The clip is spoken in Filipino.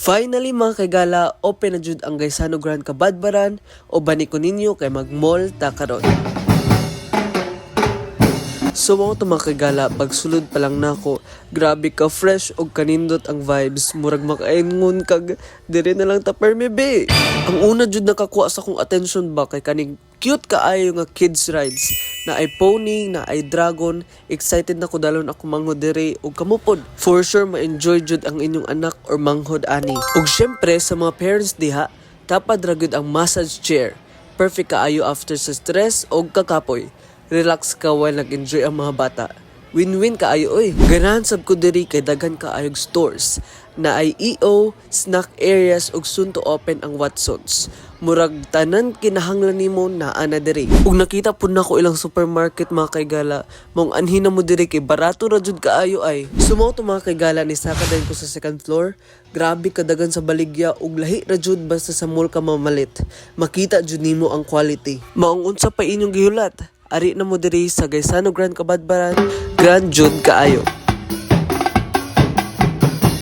Finally mga kaigala, open na jud ang Gaisano Grand Kabadbaran o bani ko ninyo kay mag-mall ta karon. So mga to mga kaigala, pagsulod pa lang nako, grabe ka fresh og kanindot ang vibes, murag makaingon kag dire na lang ta permi be. Ang una jud nakakuha sa kong attention ba kay kaning cute kaayo nga kids rides na ay pony, na ay dragon. Excited na ko dalon ako manghod dire og kamupod. For sure ma-enjoy jud ang inyong anak or manghod ani. Ug syempre sa mga parents diha, tapad ra gyud ang massage chair. Perfect kaayo after sa stress og kakapoy. Relax ka while nag-enjoy ang mga bata. Win-win kaayo oy. Ganahan sab ko diri kay daghan kaayog stores na ay EO, snack areas ug soon to open ang Watsons. Murag tanan kinahanglan nimo na ana diri. Ug nakita pud nako ilang supermarket mga kaigala, mong anhin na mo diri kay barato ra jud kaayo ay. Sumo to mga kaigala ni saka din ko sa second floor. Grabe kadagan sa baligya ug lahi ra jud basta sa mall ka mamalit. Makita jud nimo ang quality. Maong unsa pa inyong gihulat? Ari na mo diri sa Gaisano Grand Kabadbaran, Grand jud kaayo.